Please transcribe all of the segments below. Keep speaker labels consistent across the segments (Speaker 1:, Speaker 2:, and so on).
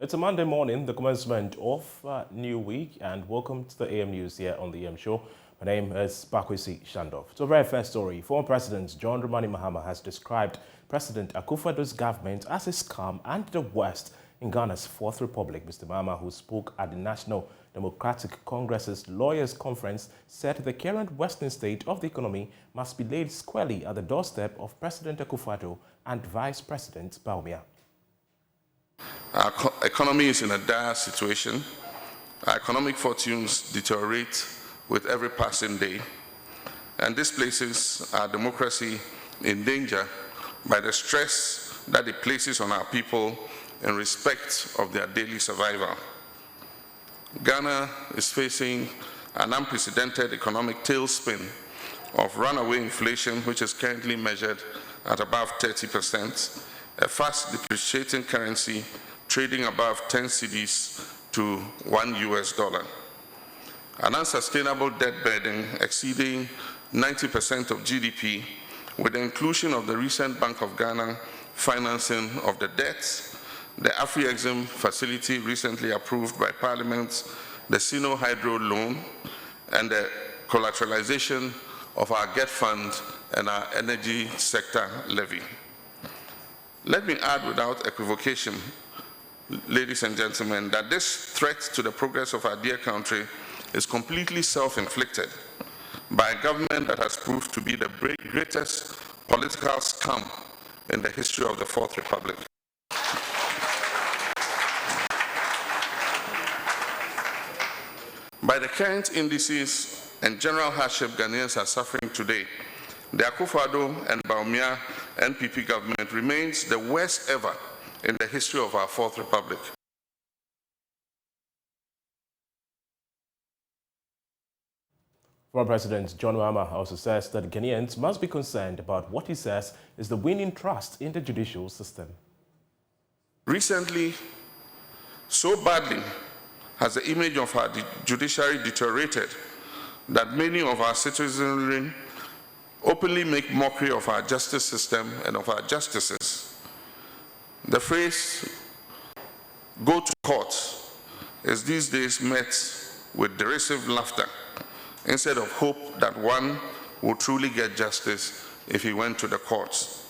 Speaker 1: It's a Monday morning, the commencement of a new week, and welcome to the AM News here on the AM Show. My name is Kwesi Schandorf. So, very first story. Former President John Dramani Mahama has described President Akufo-Addo's government as a scam and the worst in Ghana's Fourth Republic. Mr. Mahama, who spoke at the National Democratic Congress's Lawyers Conference, said the current worsening state of the economy must be laid squarely at the doorstep of President Akufo-Addo and Vice President Bawumia.
Speaker 2: Our economy is in a dire situation. Our economic fortunes deteriorate with every passing day, and this places our democracy in danger by the stress that it places on our people in respect of their daily survival. Ghana is facing an unprecedented economic tailspin of runaway inflation, which is currently measured at above 30%, a fast depreciating currency trading above 10 cedis to $1 US, an unsustainable debt burden exceeding 90% of GDP, with the inclusion of the recent Bank of Ghana financing of the debts, the Afri-Exim facility recently approved by Parliament, the Sino Hydro loan, and the collateralization of our GET fund and our energy sector levy. Let me add without equivocation, ladies and gentlemen, that this threat to the progress of our dear country is completely self-inflicted by a government that has proved to be the greatest political scam in the history of the Fourth Republic. By the current indices and general hardship Ghanaians are suffering today, the Akufo-Addo and Bawumia NPP government remains the worst ever in the history of our Fourth Republic.
Speaker 1: Former President John Mahama also says that Ghanaians must be concerned about what he says is the waning trust in the judicial system.
Speaker 2: Recently, so badly has the image of our judiciary deteriorated that many of our citizenry openly make mockery of our justice system and of our justices. The phrase, "go to court," is these days met with derisive laughter instead of hope that one will truly get justice if he went to the courts.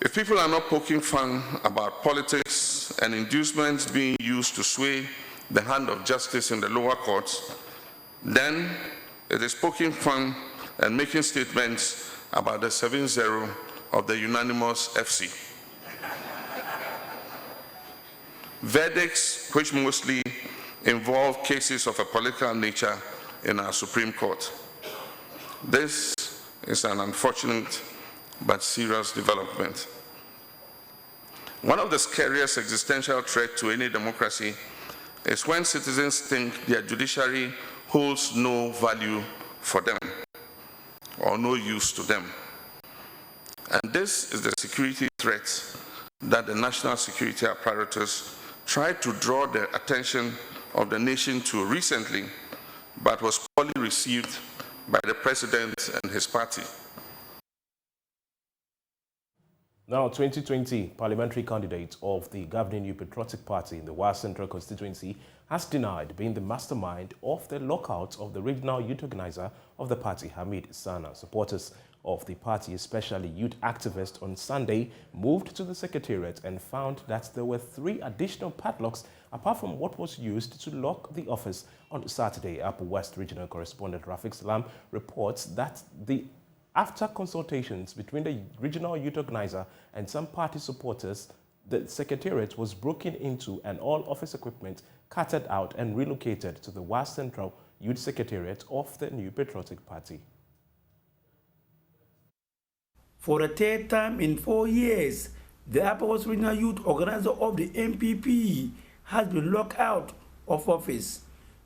Speaker 2: If people are not poking fun about politics and inducements being used to sway the hand of justice in the lower courts, then it is poking fun and making statements about the 7-0 of the unanimous FC. Verdicts which mostly involve cases of a political nature in our Supreme Court. This is an unfortunate but serious development. One of the scariest existential threats to any democracy is when citizens think their judiciary holds no value for them or no use to them. And this is the security threat that the national security apparatus tried to draw the attention of the nation to recently, but was poorly received by the president and his party.
Speaker 1: Now, 2020 parliamentary candidate of the governing New Patriotic Party in the West Central constituency has denied being the mastermind of the lockout of the regional youth organizer of the party, Hamid Sana. Supporters of the party, especially youth activists, on Sunday moved to the secretariat and found that there were 3 additional padlocks apart from what was used to lock the office on Saturday. Upper West Regional Correspondent Rafiq Salam reports that after consultations between the regional youth organizer and some party supporters, the secretariat was broken into and all office equipment carted out and relocated to the West Central Youth Secretariat of the New Patriotic Party.
Speaker 3: For the 3rd time in 4 years, the Upper West Regional Youth Organizer of the NPP has been locked out of office.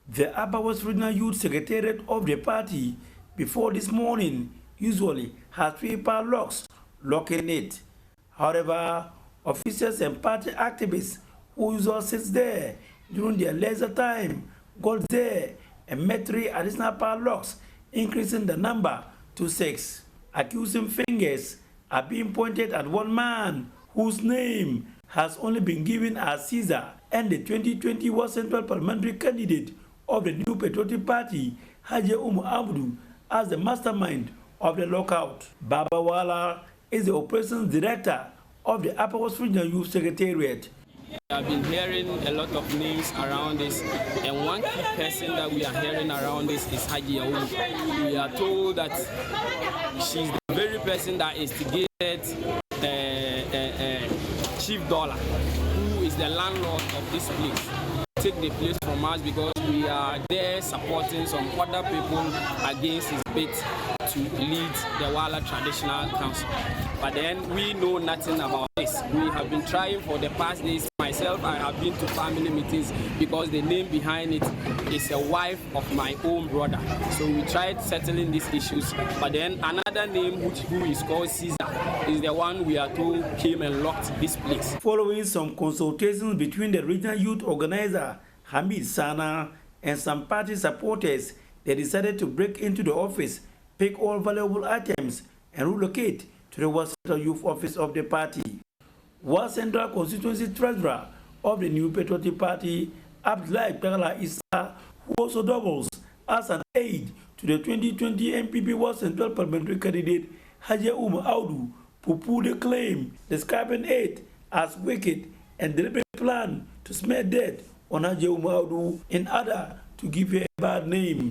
Speaker 3: The Upper West Regional Youth Secretariat of the party, before this morning, usually has 3 padlocks locking it. However, officers and party activists who usually sit there during their leisure time got there and met 3 additional padlocks, increasing the number to 6. Accusing fingers are being pointed at one man whose name has only been given as Caesar, and the 2020 West Central parliamentary candidate of the New Patriotic Party, Haji Abdu, as the mastermind of the lockout. Baba Wala is the operations director of the Upper West Regional Youth Secretariat.
Speaker 4: I've been hearing a lot of names around this, and one key person that we are hearing around this is Haji Aoun. We are told that she's the very person that instigated Chief Dollar, who is the landlord of this place, take the place from us because we are there supporting some other people against his bid to lead the Wala Traditional Council. But then we know nothing about this. We have been trying for the past days. Myself, I have been to family meetings because the name behind it is a wife of my own brother. So we tried settling these issues. But then another name who is called Caesar is the one we are told came and locked this place.
Speaker 3: Following some consultations between the regional youth organizer Hamid Sana and some party supporters, they decided to break into the office, pick all valuable items, and relocate to the West Central Youth Office of the party. West Central Constituency Treasurer of the New Patriotic Party, Abdullahi Pagala Issa, who also doubles as an aide to the 2020 MPP West Central parliamentary candidate Haji Audu, poo-pooed the claim, describing it as wicked and deliberate plan to smear dirt on Haji Audu in order to give her a bad name.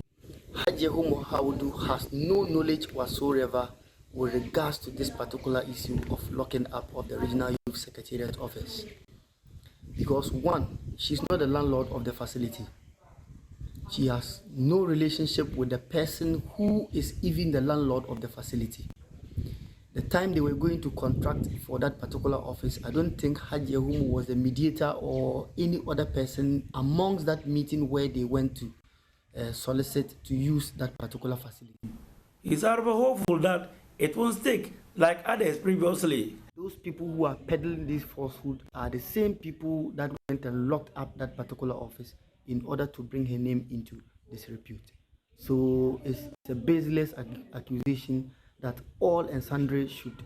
Speaker 5: Haji Audu has no knowledge whatsoever with regards to this particular issue of locking up of the Regional Youth Secretariat office. Because one, she's not the landlord of the facility. She has no relationship with the person who is even the landlord of the facility. The time they were going to contract for that particular office, I don't think Haji Audu was the mediator or any other person amongst that meeting where they went to solicit to use that particular facility.
Speaker 3: He's however hopeful that it won't stick like others previously.
Speaker 5: Those people who are peddling this falsehood are the same people that went and locked up that particular office in order to bring her name into disrepute. So it's a baseless accusation that all and sundry should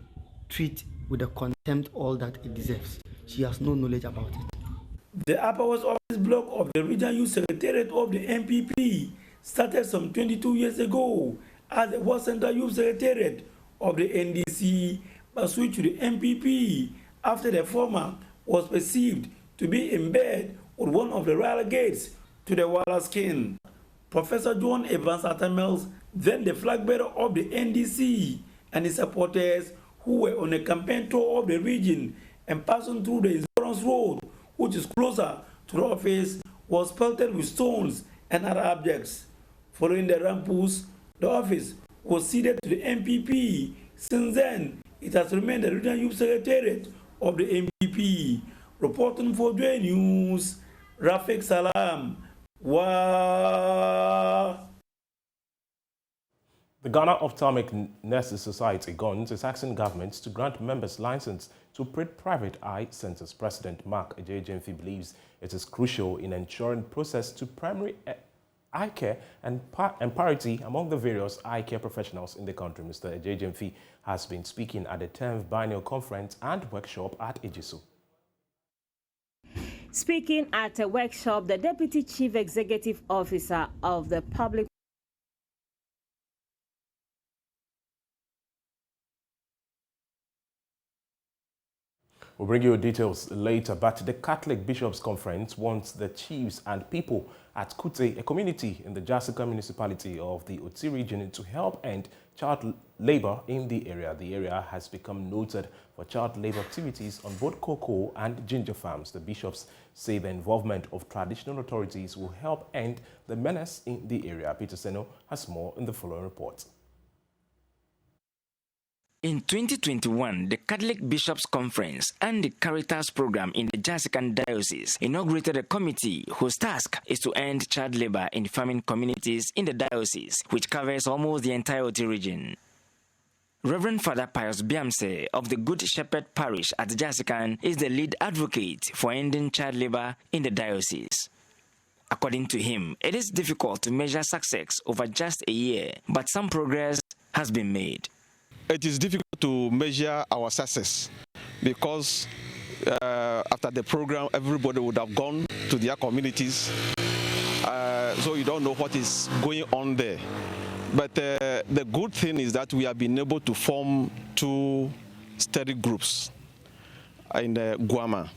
Speaker 5: treat with the contempt all that it deserves. She has no knowledge about it.
Speaker 3: The Upper West Office block of the Regional Youth Secretariat of the MPP started some 22 years ago as the West Central Youth Secretariat of the NDC, but switched to the MPP after the former was perceived to be in bed with one of the royal gates to the Wala skin. Professor John Evans Atamels, then the flag bearer of the NDC, and his supporters who were on a campaign tour of the region and passing through the Insurance Road, which is closer to the office, was pelted with stones and other objects. Following the rampus, the office was ceded to the MPP. Since then, it has remained the Regional Youth Secretariat of the MPP. Reporting for JoyNews, Rafik Salam.
Speaker 1: The Ghana Ophthalmic Nurses Society, GONS, is asking governments to grant members license to operate private eye centers. President Mark Ejejemfi believes it is crucial in ensuring process to primary eye care and parity among the various eye care professionals in the country. Mr. Ejejemfi has been speaking at the 10th Biennial Conference and Workshop at Ejisu.
Speaker 6: Speaking at a workshop, the Deputy Chief Executive Officer of the Public
Speaker 1: We'll bring you details later, but the Catholic Bishops' Conference wants the chiefs and people at Kute, a community in the Jasika municipality of the Otsi region, to help end child labor in the area. The area has become noted for child labor activities on both cocoa and ginger farms. The bishops say the involvement of traditional authorities will help end the menace in the area. Peter Seno has more in the following report.
Speaker 7: In 2021, the Catholic Bishops' Conference and the Caritas program in the Jasican Diocese inaugurated a committee whose task is to end child labor in farming communities in the diocese, which covers almost the entire Oti region. Reverend Father Pius Biamse of the Good Shepherd Parish at Jasican is the lead advocate for ending child labor in the diocese. According to him, it is difficult to measure success over just a year, but some progress has been made.
Speaker 8: It is difficult to measure our success because after the program, everybody would have gone to their communities. So you don't know what is going on there. But the good thing is that we have been able to form 2 study groups in Guama.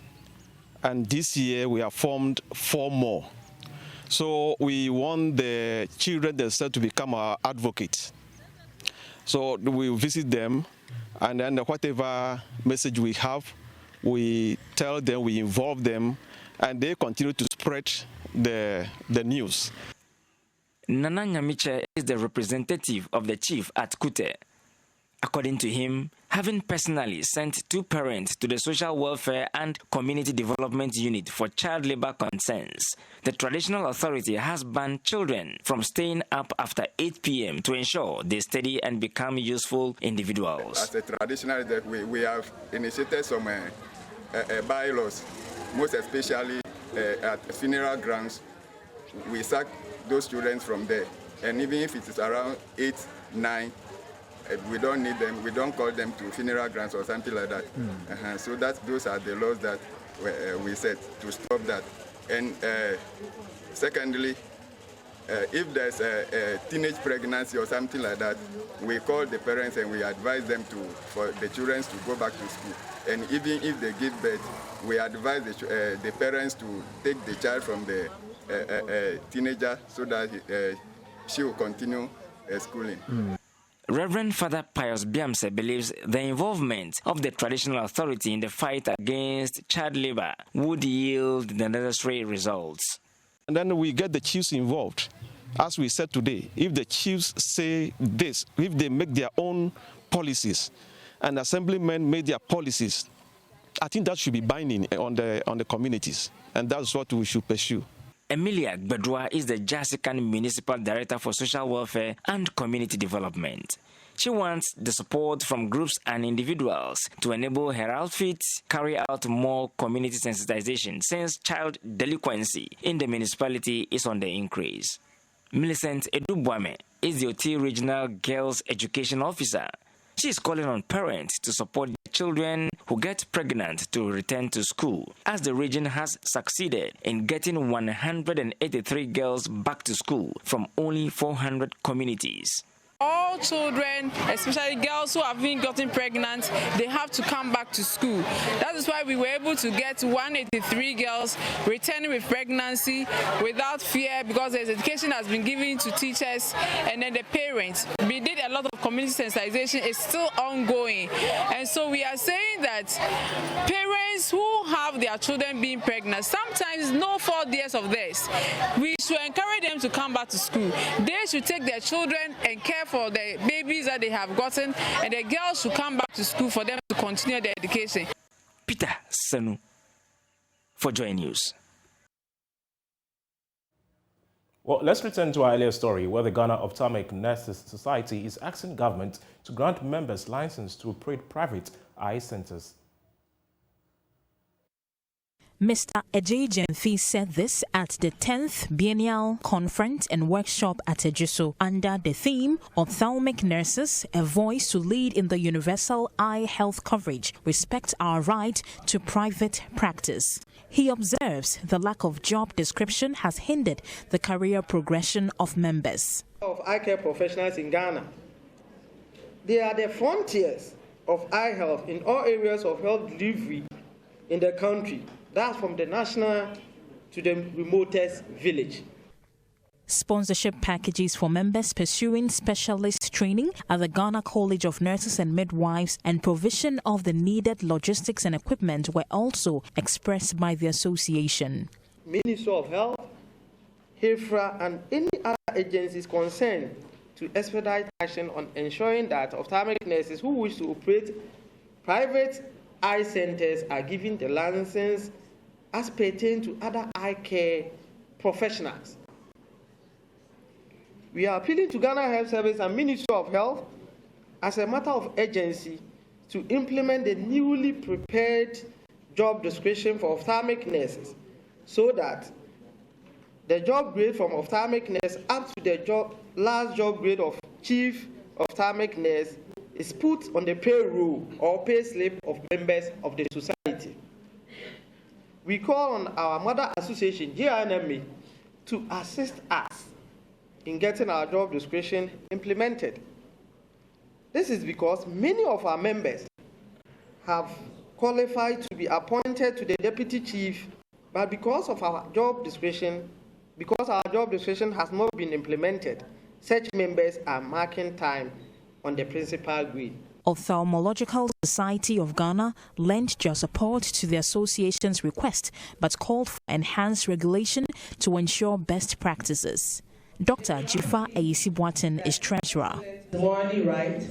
Speaker 8: And this year we have formed 4 more. So we want the children themselves to become our advocates. So we visit them, and then whatever message we have, we tell them, we involve them, and they continue to spread the news.
Speaker 7: Nana Nyamiche is the representative of the chief at Kute. According to him, having personally sent 2 parents to the Social Welfare and Community Development Unit for child labor concerns, the traditional authority has banned children from staying up after 8 p.m. to ensure they study and become useful individuals.
Speaker 9: As a traditional, we have initiated some bylaws, most especially at funeral grounds. We sack those children from there, and even if it is around 8, 9, we don't need them, we don't call them to funeral grounds or something like that. So those are the laws that we set to stop that. And secondly, if there's a teenage pregnancy or something like that, we call the parents and we advise them for the children to go back to school. And even if they give birth, we advise the parents to take the child from the teenager so that she will continue schooling.
Speaker 7: Reverend Father Pius Biamse believes the involvement of the traditional authority in the fight against child labor would yield the necessary results.
Speaker 8: And then we get the chiefs involved. As we said today, if the chiefs say this, if they make their own policies, and assemblymen make their policies, I think that should be binding on the communities, and that's what we should pursue.
Speaker 7: Emilia Bedwa is the Jasikan Municipal Director for Social Welfare and Community Development. She wants the support from groups and individuals to enable her outfit carry out more community sensitization since child delinquency in the municipality is on the increase. Millicent Edubwame is the OT Regional Girls Education Officer. She is calling on parents to support the children who get pregnant to return to school, as the region has succeeded in getting 183 girls back to school from only 400 communities.
Speaker 10: All children, especially girls who have been gotten pregnant, they have to come back to school. That is why we were able to get 183 girls returning with pregnancy without fear, because there's education has been given to teachers and then the parents. We did a lot of community sensitization. It's still ongoing. And so we are saying that parents who have their children being pregnant, sometimes no fault years of theirs, we should encourage them to come back to school. They should take their children and care for the babies that they have gotten, and the girls should come back to school for them to continue their education.
Speaker 7: Peter Sanu for JoyNews.
Speaker 1: Well, let's return to our earlier story where the Ghana Ophthalmic Nurses Society is asking government to grant members license to operate private eye centers.
Speaker 11: Mr. Ejejemfi said this at the 10th Biennial Conference and Workshop at Ejiso under the theme Ophthalmic Nurses, a Voice to Lead in the Universal Eye Health Coverage, Respect Our Right to Private Practice. He observes the lack of job description has hindered the career progression of members.
Speaker 12: Of eye care professionals in Ghana, they are the frontiers of eye health in all areas of health delivery in the country. That's from the national to the remotest village.
Speaker 11: Sponsorship packages for members pursuing specialist training at the Ghana College of Nurses and Midwives and provision of the needed logistics and equipment were also expressed by the association.
Speaker 12: Ministry of Health, HIFRA, and any other agencies concerned to expedite action on ensuring that ophthalmic nurses who wish to operate private eye centers are given the license as pertain to other eye care professionals. We are appealing to Ghana Health Service and Ministry of Health as a matter of urgency to implement the newly prepared job description for ophthalmic nurses so that the job grade from ophthalmic nurse up to the last job grade of chief ophthalmic nurse is put on the payroll or pay slip of members of the society. we call on our mother association, JNMA, to assist us in getting our job description implemented. This is because many of our members have qualified to be appointed to the deputy chief, but because our job description has not been implemented, such members are marking time on the principal grade.
Speaker 11: Ophthalmological Society of Ghana lent their support to the association's request, but called for enhanced regulation to ensure best practices. Dr. Jifa Ayisibuatin is treasurer.
Speaker 13: It's morally right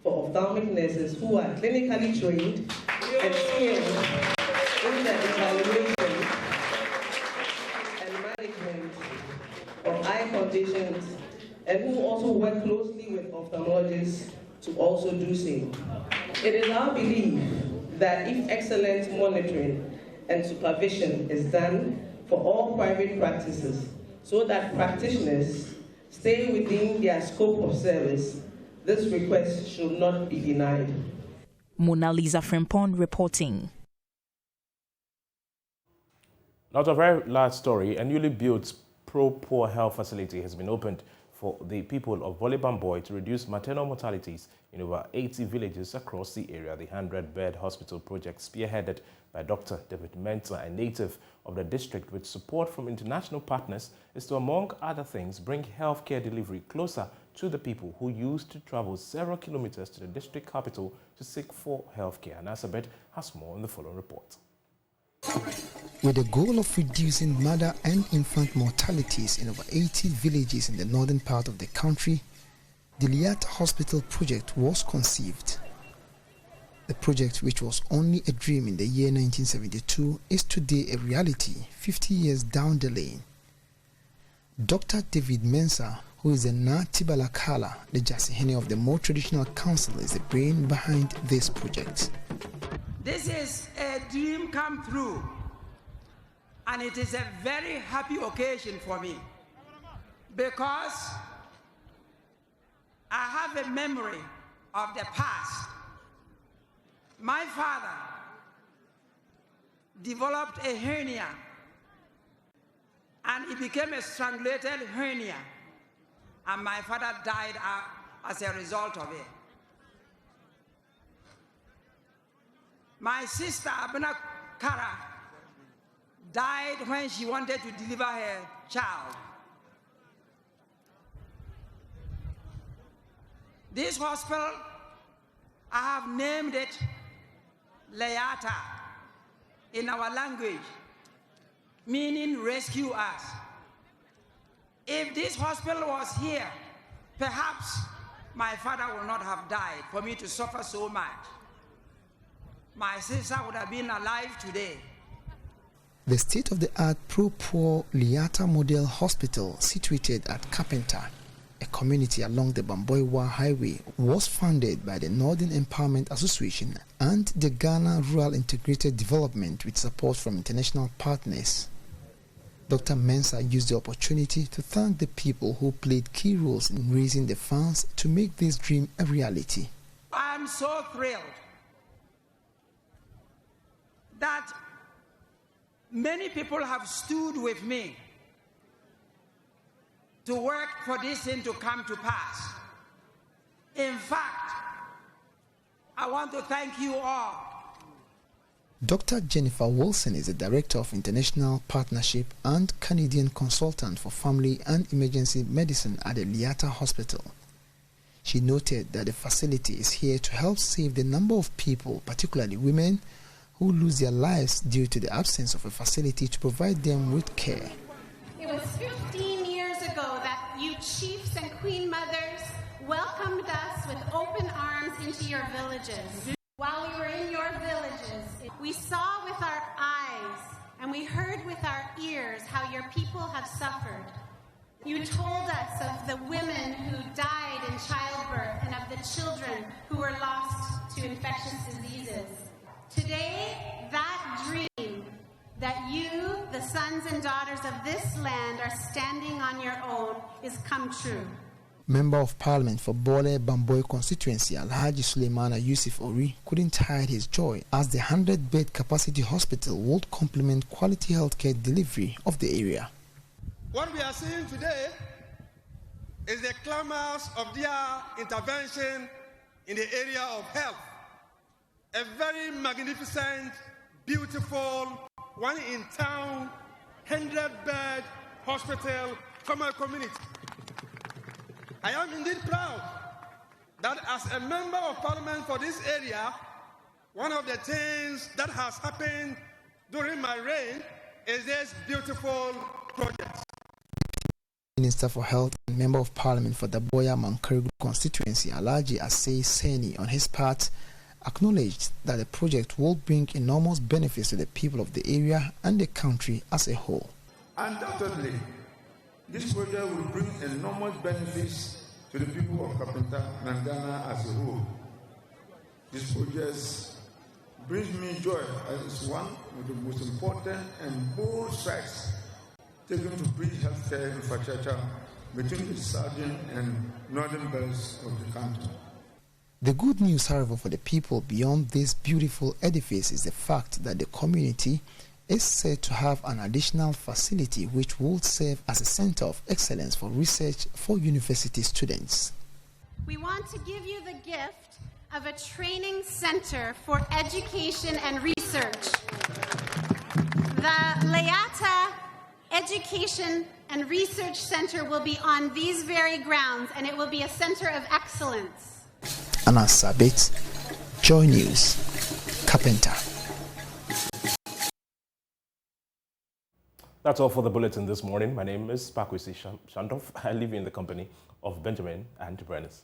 Speaker 13: for ophthalmic nurses who are clinically trained and skilled in the evaluation and management of eye conditions, and who also work closely with ophthalmologists to also do so. It is our belief that if excellent monitoring and supervision is done for all private practices, so that practitioners stay within their scope of service, this request should not be denied.
Speaker 11: Mona Lisa Frimpong reporting.
Speaker 1: Not a very large story. A newly built pro-poor health facility has been opened for the people of Bolibamboy to reduce maternal mortalities in over 80 villages across the area. The 100-bed hospital project, spearheaded by Dr. David Mensah, a native of the district, with support from international partners, is to, among other things, bring healthcare delivery closer to the people who used to travel several kilometers to the district capital to seek for healthcare. And Asabet has more in the following report.
Speaker 14: With the goal of reducing mother and infant mortalities in over 80 villages in the northern part of the country, the Liata Hospital project was conceived. The project, which was only a dream in the year 1972, is today a reality 50 years down the lane. Dr. David Mensah, who is the Na Tibalakala, the Jasihene of the more traditional council, is the brain behind this project.
Speaker 3: This is a dream come true, and it is a very happy occasion for me because I have a memory of the past. My father developed a hernia, and it became a strangulated hernia, and my father died as a result of it. My sister, Abena Kara, died when she wanted to deliver her child. This hospital, I have named it Liata in our language, meaning rescue us. If this hospital was here, perhaps my father would not have died for me to suffer so much. My sister would have been alive today.
Speaker 14: The state-of-the-art pro-poor Liata Model Hospital, situated at Carpenter, a community along the Bamboiwa Highway, was funded by the Northern Empowerment Association and the Ghana Rural Integrated Development with support from international partners. Dr. Mensah used the opportunity to thank the people who played key roles in raising the funds to make this dream a reality.
Speaker 3: I am so thrilled that many people have stood with me to work for this thing to come to pass. In fact, I want to thank you all.
Speaker 14: Dr. Jennifer Wilson is the Director of International Partnership and Canadian Consultant for Family and Emergency Medicine at the Liata Hospital. She noted that the facility is here to help save the number of people, particularly women, who lose their lives due to the absence of a facility to provide them with care.
Speaker 15: It was 15 years ago that you chiefs and queen mothers welcomed us with open arms into your villages. While we were in your villages, we saw with our eyes and we heard with our ears how your people have suffered. You told us of the women who died in childbirth and of the children who were lost to infectious diseases. Today, that dream that you, the sons and daughters of this land, are standing on your own is come true.
Speaker 14: Member of Parliament for Bole Bamboy constituency, Alhaji Suleimana Yusuf Ori, couldn't hide his joy as the 100-bed capacity hospital would complement quality healthcare delivery of the area.
Speaker 16: What we are seeing today is the clamors of their intervention in the area of health. A very magnificent, beautiful, one in town, 100-bed hospital from our community. I am indeed proud that as a member of Parliament for this area, one of the things that has happened during my reign is this beautiful project.
Speaker 14: Minister for Health and Member of Parliament for the Boya Mankargu constituency, Alhaji Asei Seni, on his part, acknowledged that the project will bring enormous benefits to the people of the area and the country as a whole.
Speaker 17: Undoubtedly, this project will bring enormous benefits to the people of Kapenta and Ghana as a whole. This project brings me joy as it's one of the most important and bold strides taken to bridge healthcare infrastructure between the southern and northern belts of the country.
Speaker 14: The good news, however, for the people beyond this beautiful edifice is the fact that the community is said to have an additional facility which will serve as a center of excellence for research for university students.
Speaker 15: We want to give you the gift of a training center for education and research. The Liata Education and Research Center will be on these very grounds, and it will be a center of excellence.
Speaker 14: Anna Sabit, JoyNews, Carpenter.
Speaker 1: That's all for the bulletin this morning. My name is Kwesi Schandorf. I leave you in the company of Benjamin and Brennis.